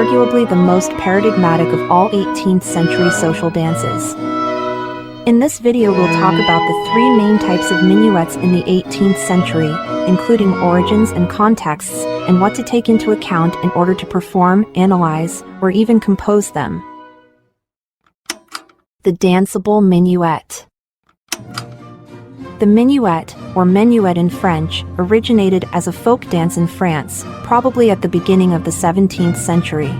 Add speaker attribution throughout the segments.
Speaker 1: arguably the most paradigmatic of all 18th century social dances. In this video we'll talk about the three main types of minuets in the 18th century, including origins and contexts, and what to take into account in order to perform, analyze, or even compose them. The Danceable Minuet. The minuet, or menuet in French, originated as a folk dance in France, probably at the beginning of the 17th century.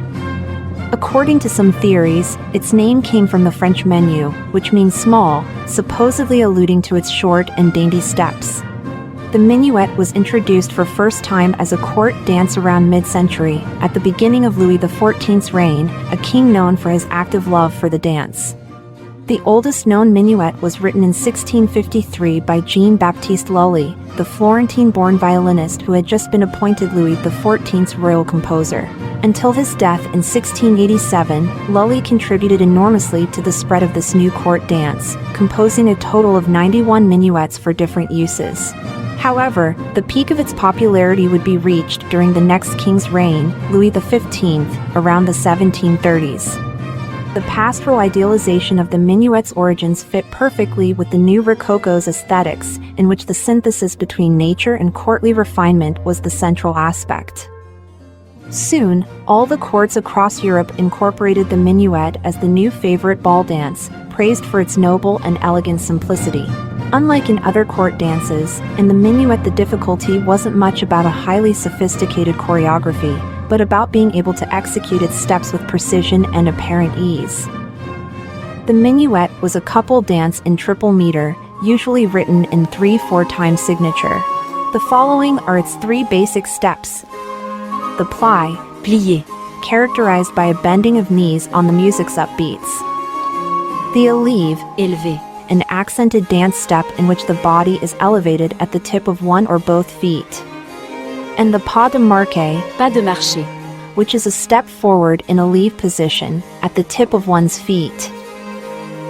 Speaker 1: According to some theories, its name came from the French menu, which means small, supposedly alluding to its short and dainty steps. The minuet was introduced for first time as a court dance around mid-century, at the beginning of Louis XIV's reign, a king known for his active love for the dance. The oldest known minuet was written in 1653 by Jean-Baptiste Lully, the Florentine-born violinist who had just been appointed Louis XIV's royal composer. Until his death in 1687, Lully contributed enormously to the spread of this new court dance, composing a total of 91 minuets for different uses. However, the peak of its popularity would be reached during the next king's reign, Louis XV, around the 1730s. The pastoral idealization of the minuet's origins fit perfectly with the new Rococo's aesthetics, in which the synthesis between nature and courtly refinement was the central aspect. Soon, all the courts across Europe incorporated the minuet as the new favorite ball dance, praised for its noble and elegant simplicity. Unlike in other court dances, in the minuet the difficulty wasn't much about a highly sophisticated choreography, but about being able to execute its steps with precision and apparent ease. The minuet was a couple dance in triple meter, usually written in 3/4 time signature. The following are its three basic steps. The plie, plié, characterized by a bending of knees on the music's upbeats. The élève, élevé, an accented dance step in which the body is elevated at the tip of one or both feet. And the pas de marcher, which is a step forward in a leave position, at the tip of one's feet.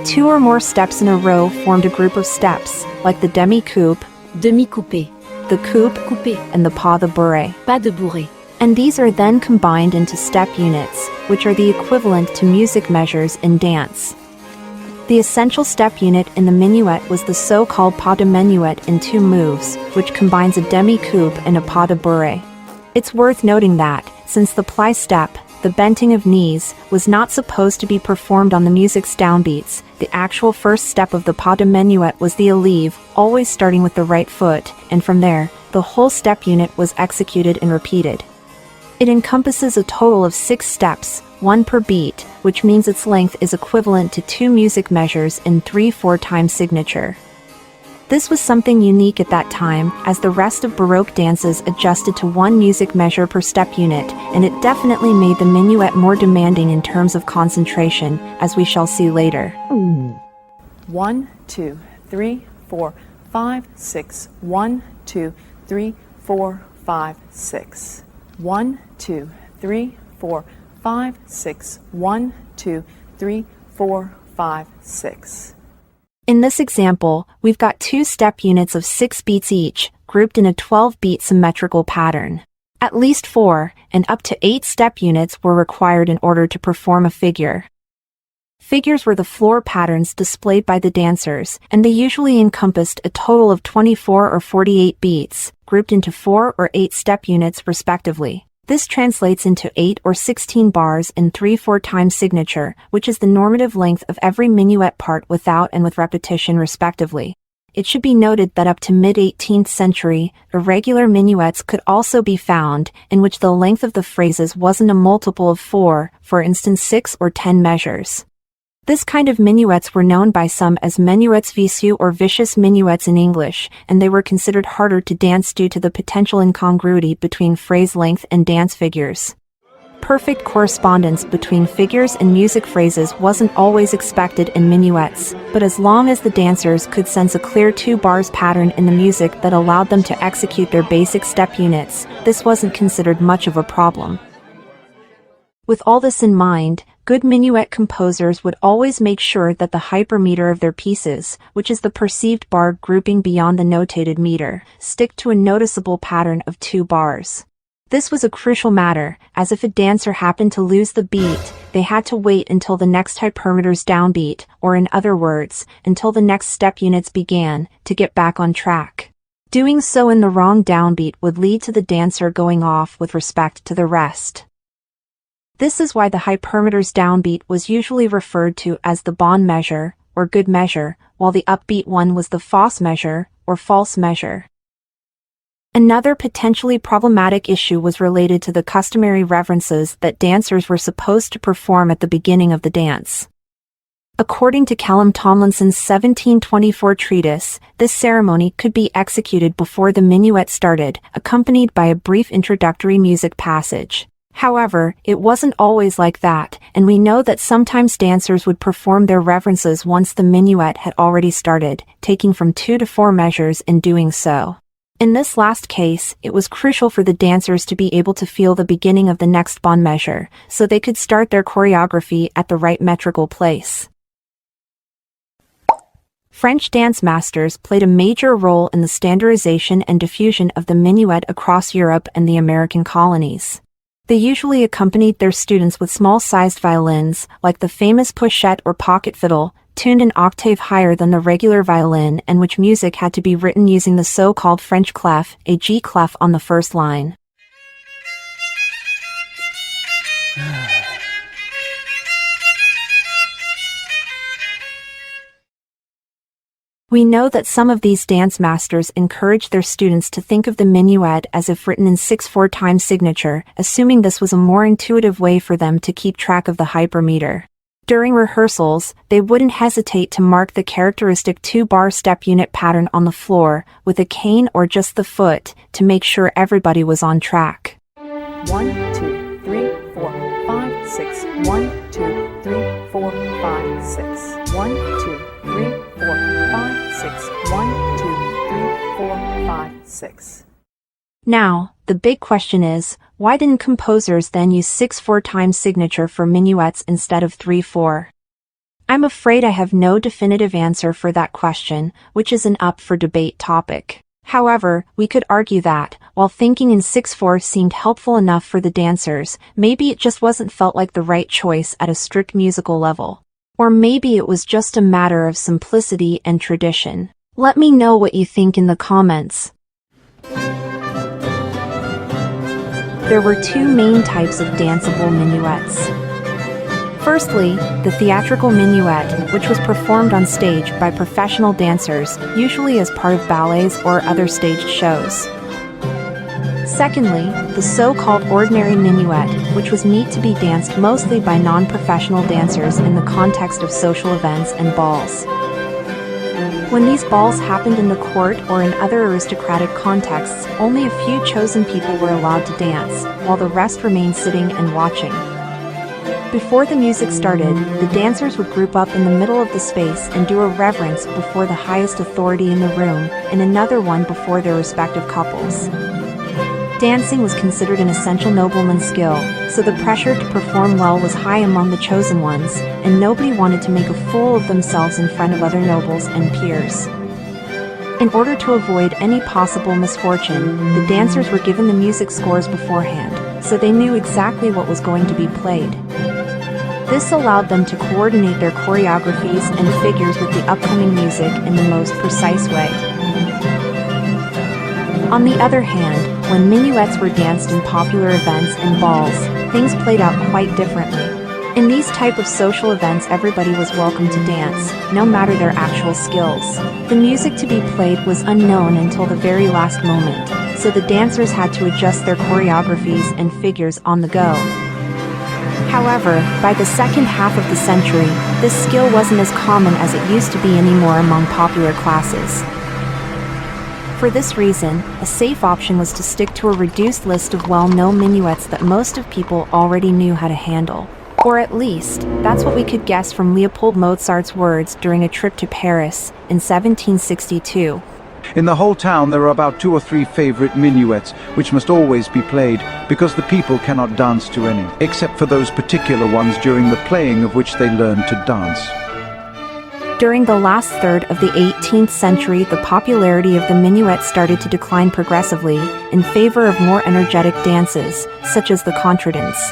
Speaker 1: Two or more steps in a row formed a group of steps, like the demi-coupe, demi-coupé, the coupe, coupé, and the pas de bourrée. And these are then combined into step units, which are the equivalent to music measures in dance. The essential step unit in the minuet was the so-called pas de minuet in two moves, which combines a demi-coupe and a pas de bourrée. It's worth noting that, since the plie step, the bending of knees, was not supposed to be performed on the music's downbeats, the actual first step of the pas de minuet was the élève, always starting with the right foot, and from there, the whole step unit was executed and repeated. It encompasses a total of 6 steps, one per beat, which means its length is equivalent to 2 music measures in 3/4 time signature. This was something unique at that time, as the rest of Baroque dances adjusted to 1 music measure per step unit, and it definitely made the minuet more demanding in terms of concentration, as we shall see later.
Speaker 2: 1, 2, 3, 4, 5, 6. 1, 2, 3, 4, 5, 6. 1, 2, 3, 4, 5, 6. 1, 2, 3, 4, 5, 6.
Speaker 1: In this example, we've got 2 step units of 6 beats each, grouped in a 12-beat symmetrical pattern. At least 4, and up to 8 step units were required in order to perform a figure. Figures were the floor patterns displayed by the dancers, and they usually encompassed a total of 24 or 48 beats, grouped into 4 or 8 step units respectively. This translates into 8 or 16 bars in 3/4 time signature, which is the normative length of every minuet part without and with repetition respectively. It should be noted that up to mid-18th century, irregular minuets could also be found, in which the length of the phrases wasn't a multiple of 4, for instance 6 or 10 measures. This kind of minuets were known by some as minuets vicieux or vicious minuets in English, and they were considered harder to dance due to the potential incongruity between phrase length and dance figures. Perfect correspondence between figures and music phrases wasn't always expected in minuets, but as long as the dancers could sense a clear 2 bars pattern in the music that allowed them to execute their basic step units, this wasn't considered much of a problem. With all this in mind, good minuet composers would always make sure that the hypermeter of their pieces, which is the perceived bar grouping beyond the notated meter, stick to a noticeable pattern of 2 bars. This was a crucial matter, as if a dancer happened to lose the beat, they had to wait until the next hypermeter's downbeat, or in other words, until the next step units began, to get back on track. Doing so in the wrong downbeat would lead to the dancer going off with respect to the rest. This is why the hypermeter's downbeat was usually referred to as the bon measure, or good measure, while the upbeat one was the fausse measure, or false measure. Another potentially problematic issue was related to the customary reverences that dancers were supposed to perform at the beginning of the dance. According to Callum Tomlinson's 1724 treatise, this ceremony could be executed before the minuet started, accompanied by a brief introductory music passage. However, it wasn't always like that, and we know that sometimes dancers would perform their reverences once the minuet had already started, taking from 2 to 4 measures in doing so. In this last case, it was crucial for the dancers to be able to feel the beginning of the next bon measure, so they could start their choreography at the right metrical place. French dance masters played a major role in the standardization and diffusion of the minuet across Europe and the American colonies. They usually accompanied their students with small-sized violins, like the famous pochette or pocket fiddle, tuned an octave higher than the regular violin, and which music had to be written using the so-called French clef, a G clef on the first line. We know that some of these dance masters encouraged their students to think of the minuet as if written in 6/4 time signature, assuming this was a more intuitive way for them to keep track of the hypermeter. During rehearsals, they wouldn't hesitate to mark the characteristic 2-bar step unit pattern on the floor, with a cane or just the foot, to make sure everybody was on track.
Speaker 2: 1, 2, 3, 4, 5, 6. 1, 2, 3, 4, 5, 6. 1, 2, 3, 4, 5, 6. 1, 2, 3, 4, 5, 6.
Speaker 1: Now, the big question is, why didn't composers then use 6/4 time signature for minuets instead of 3/4? I'm afraid I have no definitive answer for that question, which is an up for debate topic. However, we could argue that, while thinking in 6/4 seemed helpful enough for the dancers, maybe it just wasn't felt like the right choice at a strict musical level. Or maybe it was just a matter of simplicity and tradition. Let me know what you think in the comments. There were 2 main types of danceable minuets. Firstly, the theatrical minuet, which was performed on stage by professional dancers, usually as part of ballets or other staged shows. Secondly, the so-called ordinary minuet, which was meant to be danced mostly by non-professional dancers in the context of social events and balls. When these balls happened in the court or in other aristocratic contexts, only a few chosen people were allowed to dance, while the rest remained sitting and watching. Before the music started, the dancers would group up in the middle of the space and do a reverence before the highest authority in the room, and another one before their respective couples. Dancing was considered an essential nobleman's skill, so the pressure to perform well was high among the chosen ones, and nobody wanted to make a fool of themselves in front of other nobles and peers. In order to avoid any possible misfortune, the dancers were given the music scores beforehand, so they knew exactly what was going to be played. This allowed them to coordinate their choreographies and figures with the upcoming music in the most precise way. On the other hand, when minuets were danced in popular events and balls, things played out quite differently. In these type of social events, everybody was welcome to dance, no matter their actual skills. The music to be played was unknown until the very last moment, so the dancers had to adjust their choreographies and figures on the go. However, by the second half of the century, this skill wasn't as common as it used to be anymore among popular classes. For this reason, a safe option was to stick to a reduced list of well-known minuets that most of people already knew how to handle. Or at least, that's what we could guess from Leopold Mozart's words during a trip to Paris in 1762.
Speaker 3: In the whole town there are about 2 or 3 favorite minuets which must always be played, because the people cannot dance to any, except for those particular ones during the playing of which they learn to dance.
Speaker 1: During the last third of the 18th century, the popularity of the minuet started to decline progressively in favor of more energetic dances, such as the contradance.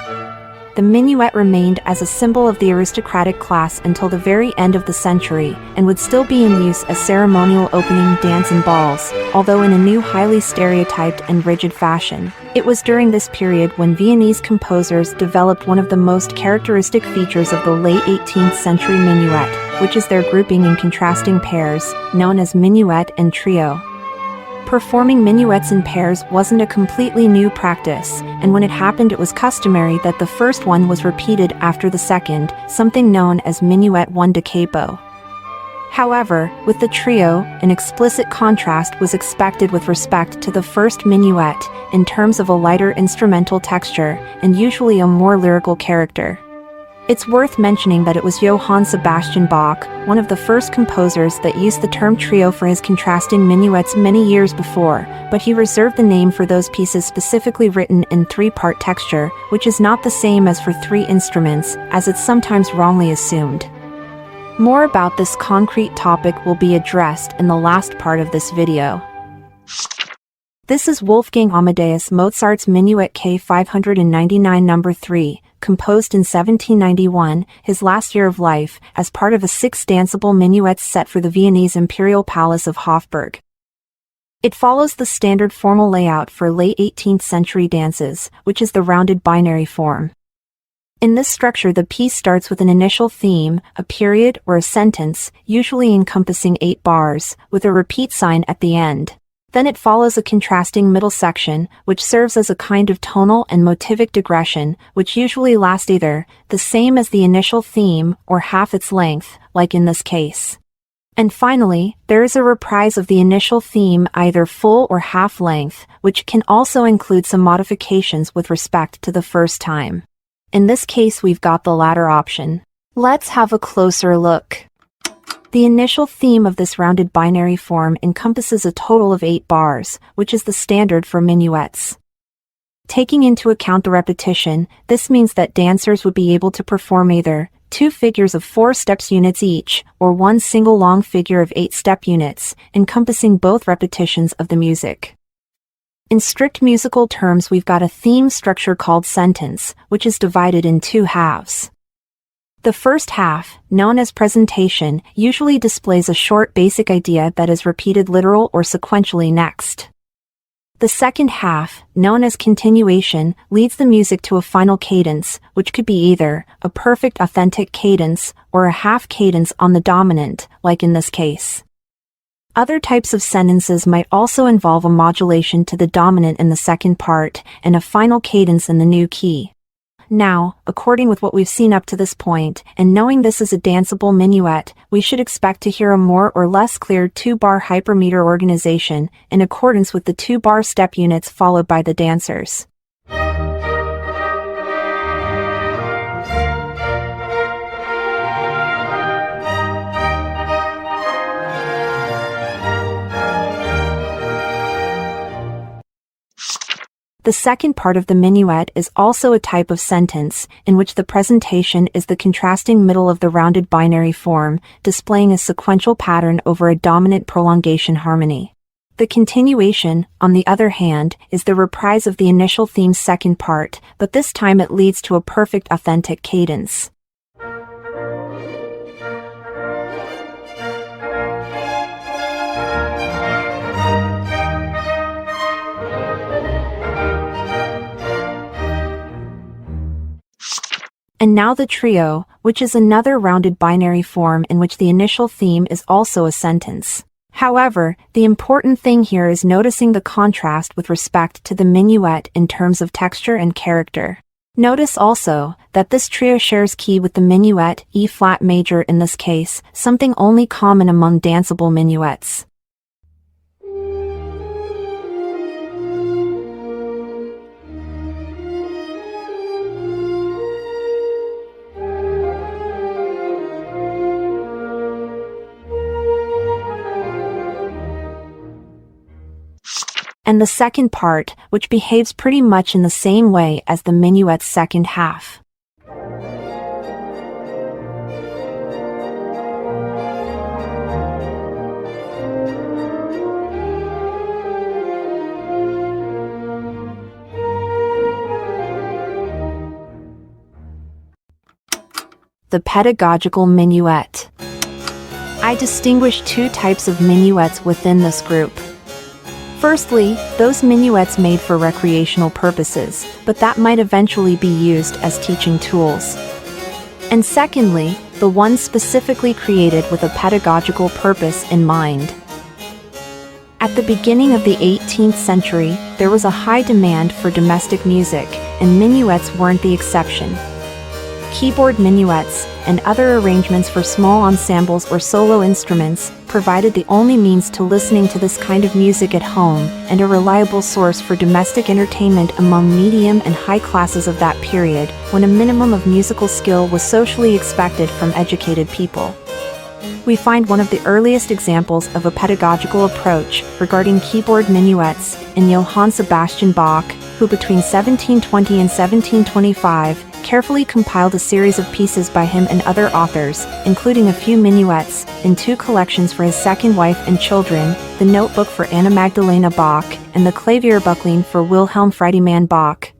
Speaker 1: The minuet remained as a symbol of the aristocratic class until the very end of the century, and would still be in use as ceremonial opening dance in balls, although in a new highly stereotyped and rigid fashion. It was during this period when Viennese composers developed one of the most characteristic features of the late 18th century minuet, which is their grouping in contrasting pairs, known as minuet and trio. Performing minuets in pairs wasn't a completely new practice, and when it happened it was customary that the first one was repeated after the second, something known as minuet 1 da capo. However, with the trio, an explicit contrast was expected with respect to the first minuet, in terms of a lighter instrumental texture, and usually a more lyrical character. It's worth mentioning that it was Johann Sebastian Bach, one of the first composers that used the term trio for his contrasting minuets many years before, but he reserved the name for those pieces specifically written in three-part texture, which is not the same as for three instruments, as it's sometimes wrongly assumed. More about this concrete topic will be addressed in the last part of this video. This is Wolfgang Amadeus Mozart's Minuet K599 No. 3, composed in 1791, his last year of life, as part of a 6 danceable minuets set for the Viennese Imperial Palace of Hofburg. It follows the standard formal layout for late 18th century dances, which is the rounded binary form. In this structure, the piece starts with an initial theme, a period or a sentence, usually encompassing 8 bars, with a repeat sign at the end. Then it follows a contrasting middle section, which serves as a kind of tonal and motivic digression, which usually lasts either the same as the initial theme or half its length, like in this case. And finally, there is a reprise of the initial theme, either full or half length, which can also include some modifications with respect to the first time. In this case, we've got the latter option. Let's have a closer look. The initial theme of this rounded binary form encompasses a total of 8 bars, which is the standard for minuets. Taking into account the repetition, this means that dancers would be able to perform either 2 figures of 4 steps units each, or 1 single long figure of 8 step units, encompassing both repetitions of the music. In strict musical terms, we've got a theme structure called sentence, which is divided in 2 halves. The first half, known as presentation, usually displays a short basic idea that is repeated literal or sequentially next. The second half, known as continuation, leads the music to a final cadence, which could be either a perfect authentic cadence or a half cadence on the dominant, like in this case. Other types of sentences might also involve a modulation to the dominant in the second part and a final cadence in the new key. Now, according with what we've seen up to this point, and knowing this is a danceable minuet, we should expect to hear a more or less clear 2-bar hypermeter organization, in accordance with the 2-bar step units followed by the dancers. The second part of the minuet is also a type of sentence, in which the presentation is the contrasting middle of the rounded binary form, displaying a sequential pattern over a dominant prolongation harmony. The continuation, on the other hand, is the reprise of the initial theme's second part, but this time it leads to a perfect authentic cadence. And now the trio, which is another rounded binary form in which the initial theme is also a sentence. However, the important thing here is noticing the contrast with respect to the minuet in terms of texture and character. Notice also that this trio shares key with the minuet, E-flat major in this case, something only common among danceable minuets. And the second part, which behaves pretty much in the same way as the minuet's second half. the pedagogical minuet. I distinguish two types of minuets within this group. Firstly, those minuets made for recreational purposes, but that might eventually be used as teaching tools. And secondly, the ones specifically created with a pedagogical purpose in mind. At the beginning of the 18th century, there was a high demand for domestic music, and minuets weren't the exception. Keyboard minuets, and other arrangements for small ensembles or solo instruments, provided the only means to listening to this kind of music at home, and a reliable source for domestic entertainment among medium and high classes of that period, when a minimum of musical skill was socially expected from educated people. We find one of the earliest examples of a pedagogical approach regarding keyboard minuets in Johann Sebastian Bach, who between 1720 and 1725 carefully compiled a series of pieces by him and other authors, including a few minuets, in two collections for his second wife and children, the Notebook for Anna Magdalena Bach, and the Klavierbuchlein for Wilhelm Friedemann Bach.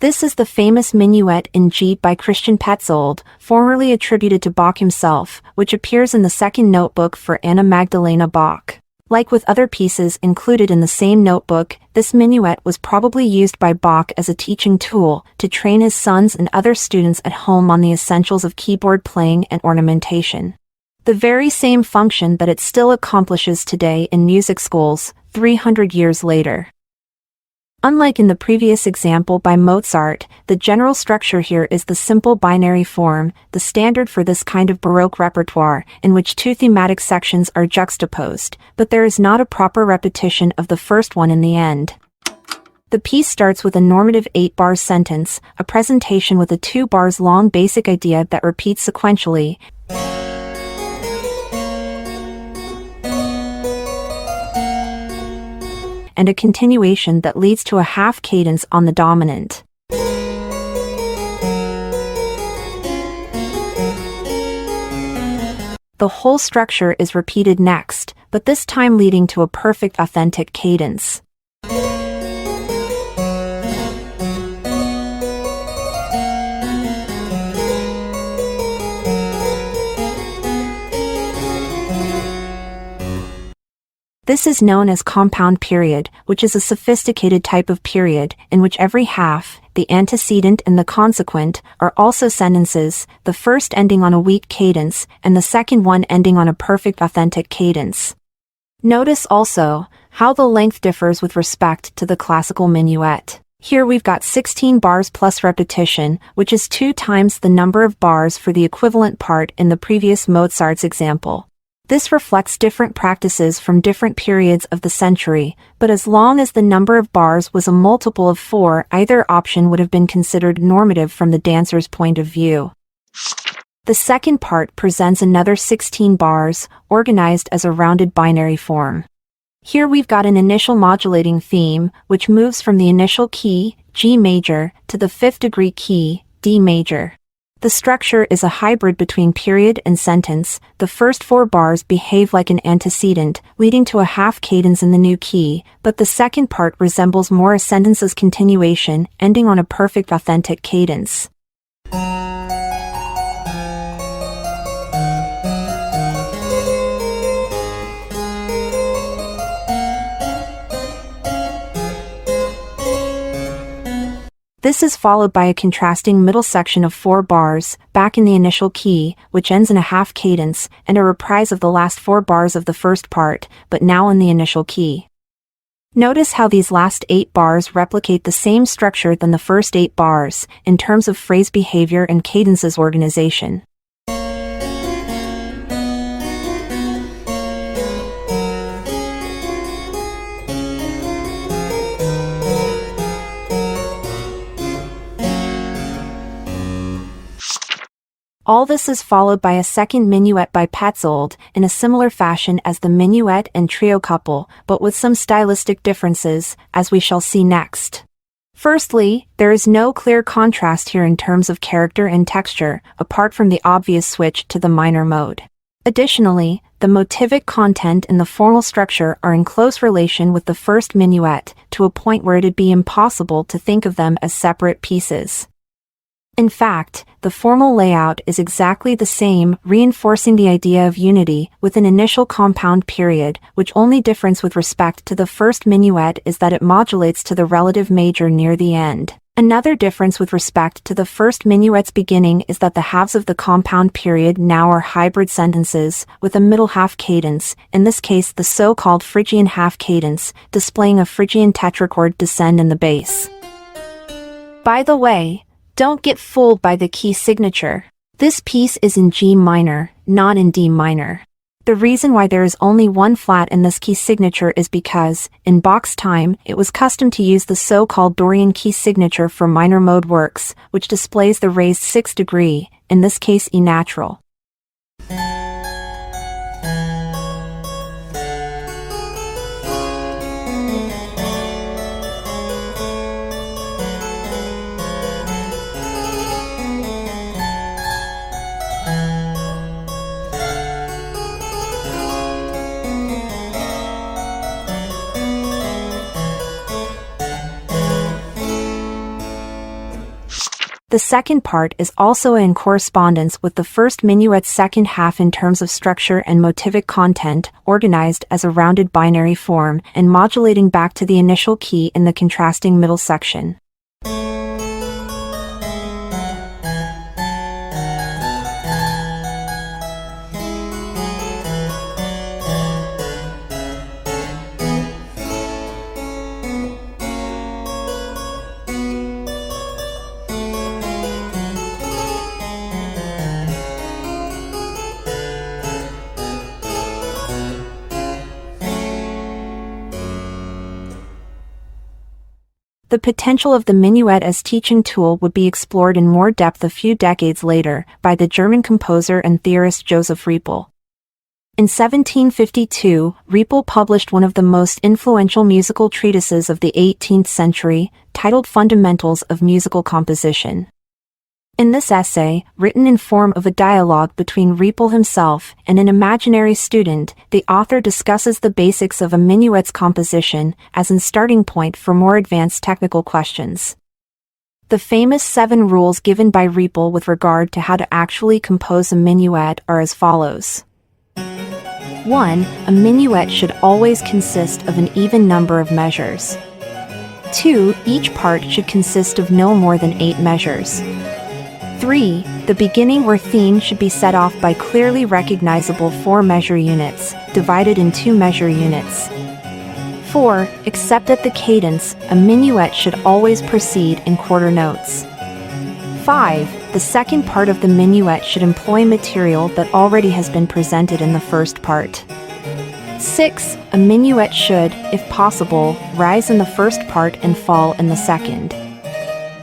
Speaker 1: This is the famous Minuet in G by Christian Petzold, formerly attributed to Bach himself, which appears in the second notebook for Anna Magdalena Bach. Like with other pieces included in the same notebook, this minuet was probably used by Bach as a teaching tool to train his sons and other students at home on the essentials of keyboard playing and ornamentation. The very same function that it still accomplishes today in music schools, 300 years later. Unlike in the previous example by Mozart, the general structure here is the simple binary form, the standard for this kind of Baroque repertoire, in which two thematic sections are juxtaposed, but there is not a proper repetition of the first one in the end. The piece starts with a normative 8-bar sentence, a presentation with a 2 bars long basic idea that repeats sequentially, and a continuation that leads to a half cadence on the dominant. The whole structure is repeated next, but this time leading to a perfect authentic cadence. This is known as compound period, which is a sophisticated type of period, in which every half, the antecedent and the consequent, are also sentences, the first ending on a weak cadence, and the second one ending on a perfect authentic cadence. Notice also how the length differs with respect to the classical minuet. Here we've got 16 bars plus repetition, which is 2 times the number of bars for the equivalent part in the previous Mozart's example. This reflects different practices from different periods of the century, but as long as the number of bars was a multiple of 4, either option would have been considered normative from the dancer's point of view. The second part presents another 16 bars, organized as a rounded binary form. Here we've got an initial modulating theme, which moves from the initial key, G major, to the 5th degree key, D major. The structure is a hybrid between period and sentence. The first 4 bars behave like an antecedent, leading to a half cadence in the new key, but the second part resembles more a sentence's continuation, ending on a perfect authentic cadence. This is followed by a contrasting middle section of 4 bars, back in the initial key, which ends in a half cadence, and a reprise of the last 4 bars of the first part, but now in the initial key. Notice how these last 8 bars replicate the same structure than the first 8 bars, in terms of phrase behavior and cadence's organization. All this is followed by a second minuet by Petzold, in a similar fashion as the minuet and trio couple, but with some stylistic differences, as we shall see next. Firstly, there is no clear contrast here in terms of character and texture, apart from the obvious switch to the minor mode. Additionally, the motivic content and the formal structure are in close relation with the first minuet, to a point where it'd be impossible to think of them as separate pieces. In fact, the formal layout is exactly the same, reinforcing the idea of unity, with an initial compound period, which only difference with respect to the first minuet is that it modulates to the relative major near the end. Another difference with respect to the first minuet's beginning is that the halves of the compound period now are hybrid sentences, with a middle half cadence, in this case the so-called Phrygian half cadence, displaying a Phrygian tetrachord descend in the bass. By the way, don't get fooled by the key signature. This piece is in G minor, not in D minor. The reason why there is only one flat in this key signature is because, in Bach's time, it was custom to use the so-called Dorian key signature for minor mode works, which displays the raised sixth degree, in this case E natural. The second part is also in correspondence with the first minuet's second half in terms of structure and motivic content, organized as a rounded binary form, and modulating back to the initial key in the contrasting middle section. The potential of the minuet as teaching tool would be explored in more depth a few decades later by the German composer and theorist Joseph Riepel. In 1752, Riepel published one of the most influential musical treatises of the 18th century, titled Fundamentals of Musical Composition. In this essay, written in form of a dialogue between Riepel himself and an imaginary student, the author discusses the basics of a minuet's composition as a starting point for more advanced technical questions. The famous 7 rules given by Riepel with regard to how to actually compose a minuet are as follows. 1. A minuet should always consist of an even number of measures. 2. Each part should consist of no more than 8 measures. 3. The beginning or theme should be set off by clearly recognizable 4 measure units, divided in 2 measure units. 4. Except at the cadence, a minuet should always proceed in quarter notes. 5. The second part of the minuet should employ material that already has been presented in the first part. 6. A minuet should, if possible, rise in the first part and fall in the second.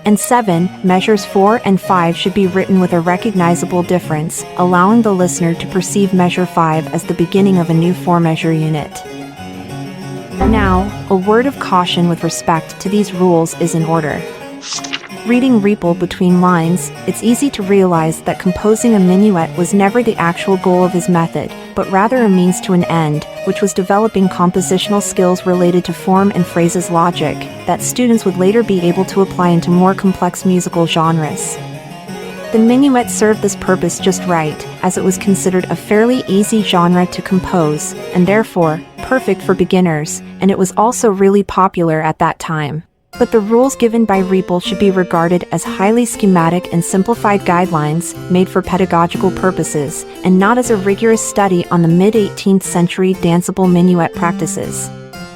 Speaker 1: And 7. Measures 4 and 5 should be written with a recognizable difference, allowing the listener to perceive measure 5 as the beginning of a new 4-measure unit. Now, a word of caution with respect to these rules is in order. Reading Riepel between lines, it's easy to realize that composing a minuet was never the actual goal of his method, but rather a means to an end, which was developing compositional skills related to form and phrases logic, that students would later be able to apply into more complex musical genres. The minuet served this purpose just right, as it was considered a fairly easy genre to compose, and therefore, perfect for beginners, and it was also really popular at that time. But the rules given by Riepel should be regarded as highly schematic and simplified guidelines made for pedagogical purposes, and not as a rigorous study on the mid-18th century danceable minuet practices.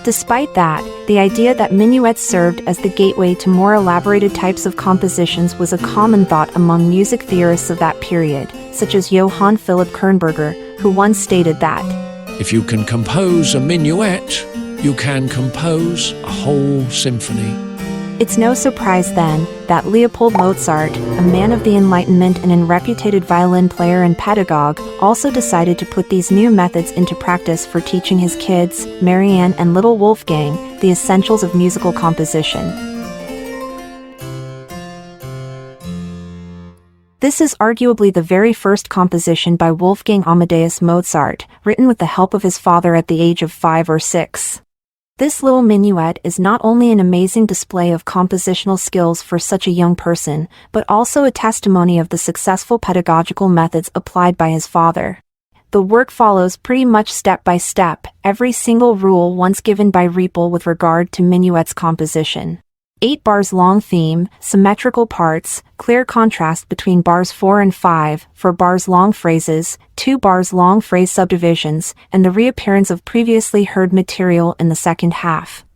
Speaker 1: Despite that, the idea that minuets served as the gateway to more elaborated types of compositions was a common thought among music theorists of that period, such as Johann Philipp Kernberger, who once stated that,
Speaker 4: "If you can compose a minuet, you can compose a whole symphony."
Speaker 1: It's no surprise then that Leopold Mozart, a man of the Enlightenment and a reputed violin player and pedagogue, also decided to put these new methods into practice for teaching his kids, Marianne and little Wolfgang, the essentials of musical composition. This is arguably the very first composition by Wolfgang Amadeus Mozart, written with the help of his father at the age of 5 or 6. This little minuet is not only an amazing display of compositional skills for such a young person, but also a testimony of the successful pedagogical methods applied by his father. The work follows pretty much step by step every single rule once given by Riepel with regard to minuet's composition. 8 bars long theme, symmetrical parts, clear contrast between bars 4 and 5, 4 bars long phrases, 2 bars long phrase subdivisions, and the reappearance of previously heard material in the second half.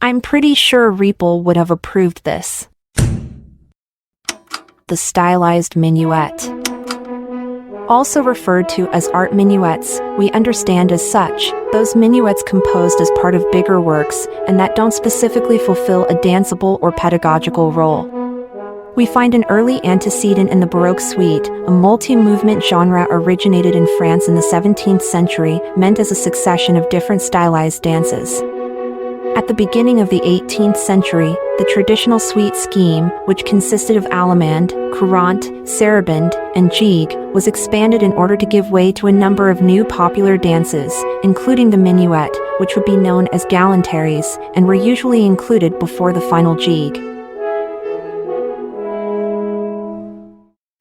Speaker 1: I'm pretty sure Riepel would have approved this. The stylized minuet. Also referred to as art minuets, we understand as such, those minuets composed as part of bigger works, and that don't specifically fulfill a danceable or pedagogical role. We find an early antecedent in the Baroque suite, a multi-movement genre originated in France in the 17th century, meant as a succession of different stylized dances. At the beginning of the 18th century, the traditional suite scheme, which consisted of allemande, courante, sarabande, and gigue, was expanded in order to give way to a number of new popular dances, including the minuet, which would be known as galanteries, and were usually included before the final gigue.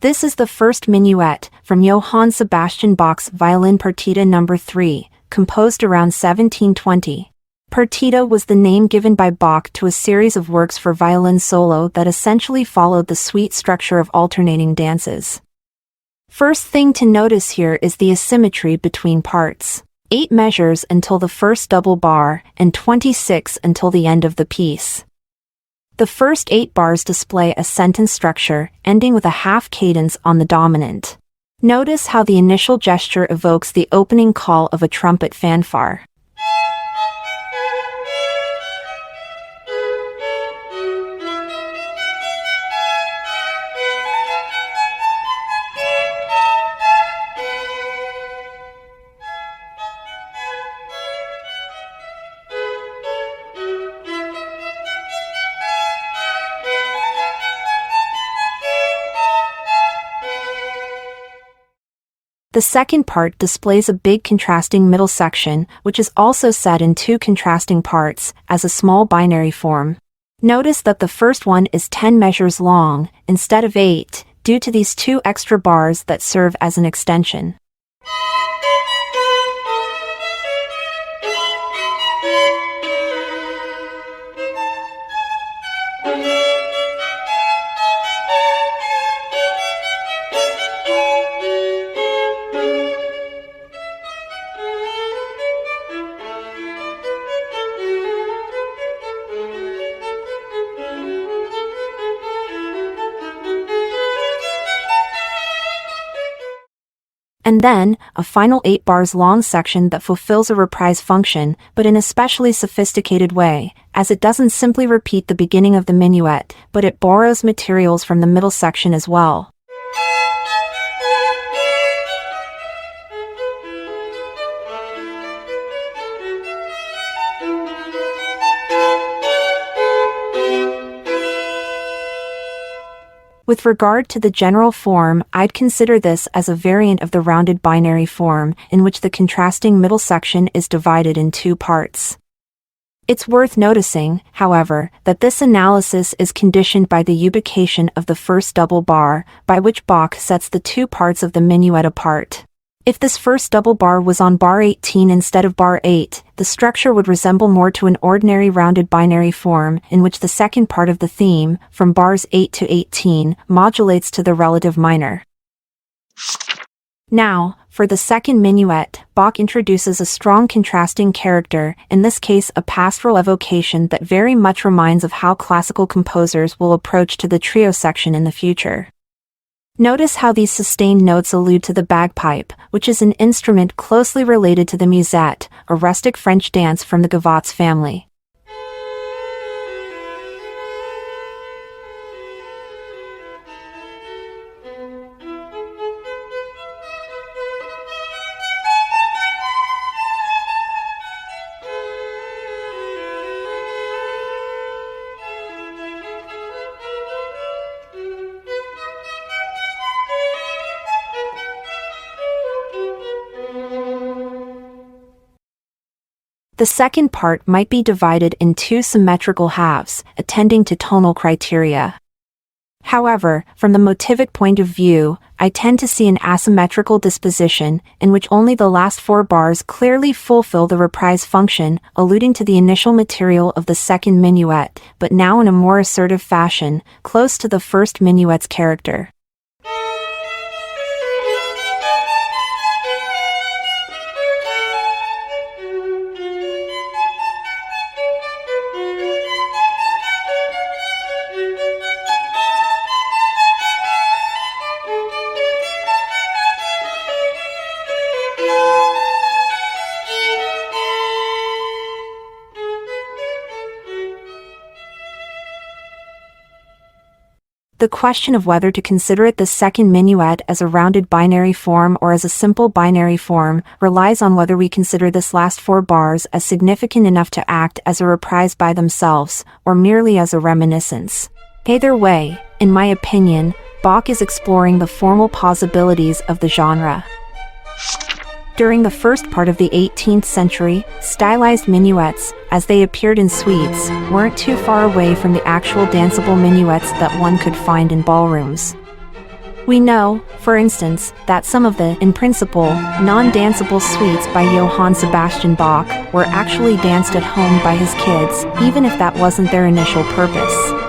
Speaker 1: This is the first minuet, from Johann Sebastian Bach's Violin Partita No. 3, composed around 1720. Partita was the name given by Bach to a series of works for violin solo that essentially followed the suite structure of alternating dances. First thing to notice here is the asymmetry between parts. 8 measures until the first double bar, and 26 until the end of the piece. The first 8 bars display a sentence structure, ending with a half cadence on the dominant. Notice how the initial gesture evokes the opening call of a trumpet fanfare. The second part displays a big contrasting middle section, which is also set in 2 contrasting parts, as a small binary form. Notice that the first one is 10 measures long, instead of 8, due to these 2 extra bars that serve as an extension. And then, a final 8 bars long section that fulfills a reprise function, but in a specially sophisticated way, as it doesn't simply repeat the beginning of the minuet, but it borrows materials from the middle section as well. With regard to the general form, I'd consider this as a variant of the rounded binary form, in which the contrasting middle section is divided in 2 parts. It's worth noticing, however, that this analysis is conditioned by the ubication of the first double bar, by which Bach sets the 2 parts of the minuet apart. If this first double bar was on bar 18 instead of bar 8, the structure would resemble more to an ordinary rounded binary form, in which the second part of the theme, from bars 8 to 18, modulates to the relative minor. Now, for the second minuet, Bach introduces a strong contrasting character, in this case a pastoral evocation that very much reminds of how classical composers will approach to the trio section in the future. Notice how these sustained notes allude to the bagpipe, which is an instrument closely related to the musette, a rustic French dance from the gavottes family. The second part might be divided in two symmetrical halves, attending to tonal criteria. However, from the motivic point of view, I tend to see an asymmetrical disposition, in which only the last four bars clearly fulfill the reprise function, alluding to the initial material of the second minuet, but now in a more assertive fashion, close to the first minuet's character. The question of whether to consider it the second minuet as a rounded binary form or as a simple binary form relies on whether we consider this last four bars as significant enough to act as a reprise by themselves, or merely as a reminiscence. Either way, in my opinion, Bach is exploring the formal possibilities of the genre. During the first part of the 18th century, stylized minuets, as they appeared in suites, weren't too far away from the actual danceable minuets that one could find in ballrooms. We know, for instance, that some of the, in principle, non-danceable suites by Johann Sebastian Bach were actually danced at home by his kids, even if that wasn't their initial purpose.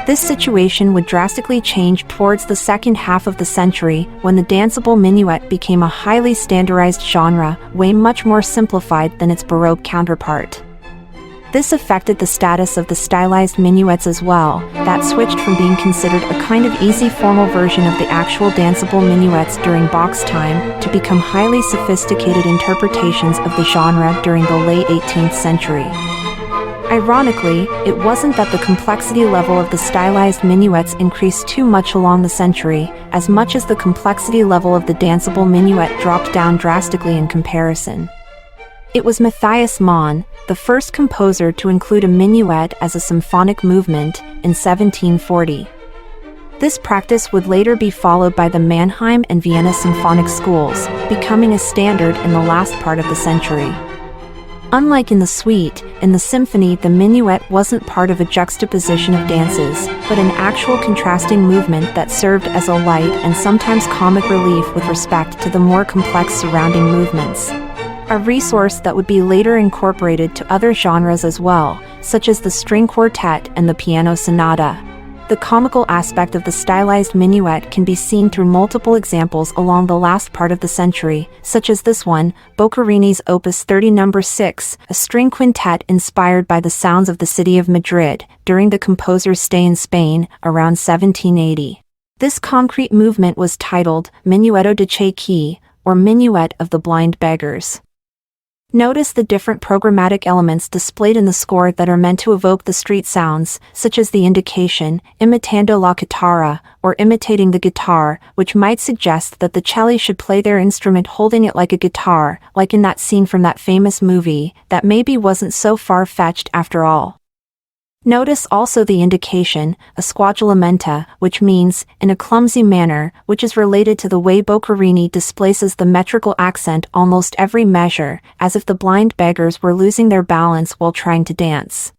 Speaker 1: This situation would drastically change towards the second half of the century, when the danceable minuet became a highly standardized genre, way much more simplified than its Baroque counterpart. This affected the status of the stylized minuets as well, that switched from being considered a kind of easy formal version of the actual danceable minuets during Bach's time, to become highly sophisticated interpretations of the genre during the late 18th century. Ironically, it wasn't that the complexity level of the stylized minuets increased too much along the century, as much as the complexity level of the danceable minuet dropped down drastically in comparison. It was Matthias Mann, the first composer to include a minuet as a symphonic movement, in 1740. This practice would later be followed by the Mannheim and Vienna symphonic schools, becoming a standard in the last part of the century. Unlike in the suite, in the symphony the minuet wasn't part of a juxtaposition of dances, but an actual contrasting movement that served as a light and sometimes comic relief with respect to the more complex surrounding movements. A resource that would be later incorporated to other genres as well, such as the string quartet and the piano sonata. The comical aspect of the stylized minuet can be seen through multiple examples along the last part of the century, such as this one, Boccherini's Opus 30 No. 6, a string quintet inspired by the sounds of the city of Madrid, during the composer's stay in Spain, around 1780. This concrete movement was titled Minuetto de Ciechi, or Minuet of the Blind Beggars. Notice the different programmatic elements displayed in the score that are meant to evoke the street sounds, such as the indication, imitando la chitarra, or imitating the guitar, which might suggest that the celli should play their instrument holding it like a guitar, like in that scene from that famous movie, that maybe wasn't so far-fetched after all. Notice also the indication, squaggiolamenta, which means, in a clumsy manner, which is related to the way Boccherini displaces the metrical accent almost every measure, as if the blind beggars were losing their balance while trying to dance.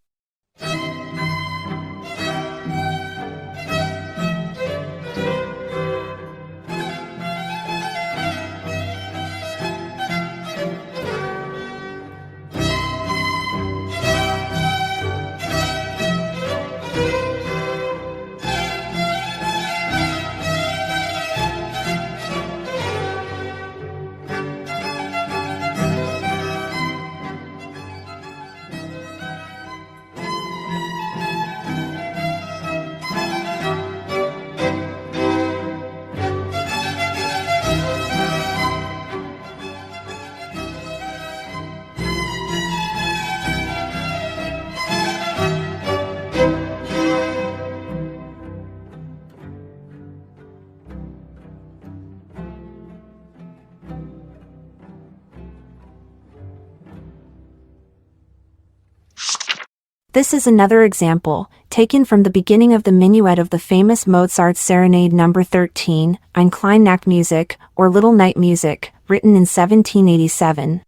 Speaker 1: This is another example, taken from the beginning of the minuet of the famous Mozart's Serenade No. 13, Ein Kleinnachtmusik, or Little Night Music, written in 1787.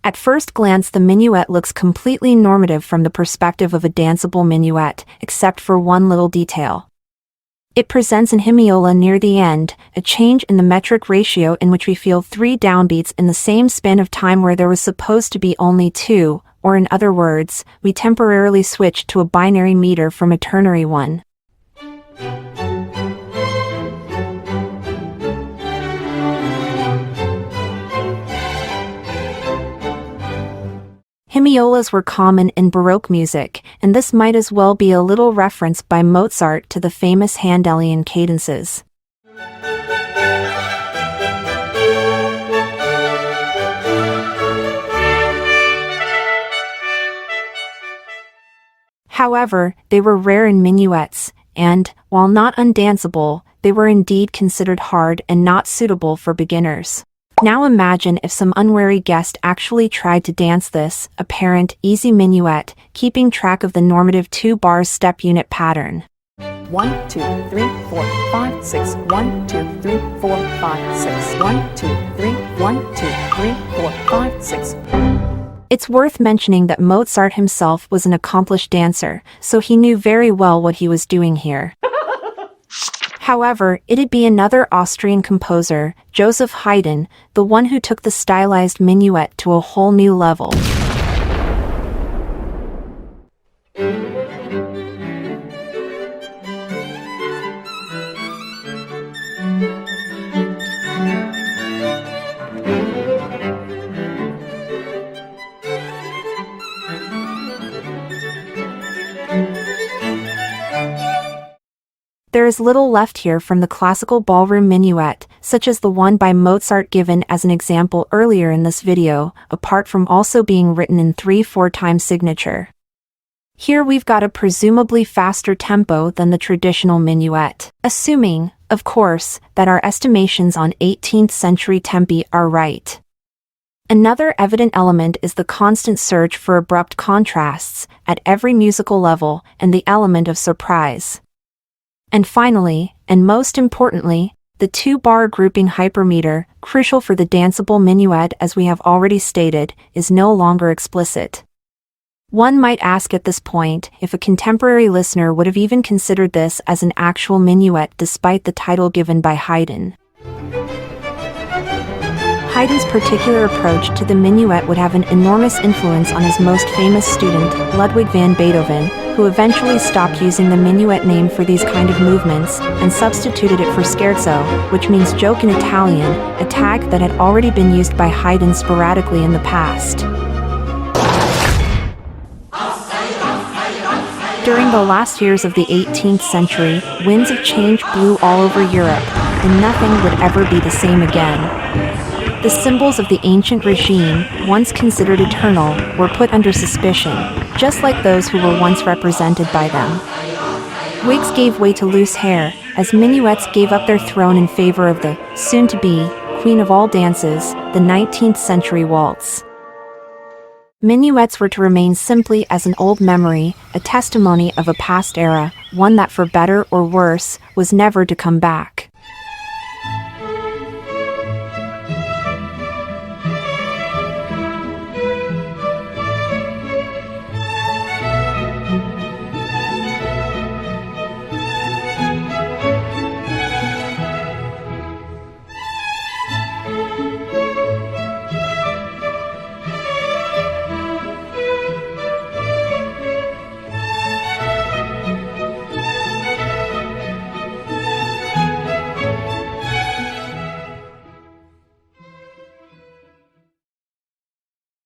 Speaker 1: At first glance, the minuet looks completely normative from the perspective of a danceable minuet, except for one little detail. It presents an hemiola near the end, a change in the metric ratio in which we feel 3 downbeats in the same span of time where there was supposed to be only 2, or in other words, we temporarily switch to a binary meter from a ternary one. Hemiolas were common in Baroque music, and this might as well be a little reference by Mozart to the famous Handelian cadences. However, they were rare in minuets, and, while not undanceable, they were indeed considered hard and not suitable for beginners. Now imagine if some unwary guest actually tried to dance this apparent easy minuet, keeping track of the normative 2-bar step unit pattern.
Speaker 2: 1, 2, 3, 4, 5, 6. 1, 2, 3, 4, 5, 6. 1, 2, 3, 1, 2, 3, 4, 5, 6.
Speaker 1: It's worth mentioning that Mozart himself was an accomplished dancer, so he knew very well what he was doing here. However, it'd be another Austrian composer, Joseph Haydn, the one who took the stylized minuet to a whole new level. There is little left here from the classical ballroom minuet, such as the one by Mozart given as an example earlier in this video, apart from also being written in 3/4 time signature. Here we've got a presumably faster tempo than the traditional minuet, assuming, of course, that our estimations on 18th century tempi are right. Another evident element is the constant search for abrupt contrasts, at every musical level, and the element of surprise. And finally, and most importantly, the 2-bar grouping hypermeter, crucial for the danceable minuet as we have already stated, is no longer explicit. One might ask at this point if a contemporary listener would have even considered this as an actual minuet despite the title given by Haydn. Haydn's particular approach to the minuet would have an enormous influence on his most famous student, Ludwig van Beethoven, who eventually stopped using the minuet name for these kind of movements, and substituted it for scherzo, which means joke in Italian, a tag that had already been used by Haydn sporadically in the past. During the last years of the 18th century, winds of change blew all over Europe, and nothing would ever be the same again. The symbols of the ancient regime, once considered eternal, were put under suspicion, just like those who were once represented by them. Wigs gave way to loose hair, as minuets gave up their throne in favor of the, soon-to-be, queen of all dances, the 19th century waltz. Minuets were to remain simply as an old memory, a testimony of a past era, one that for better or worse, was never to come back.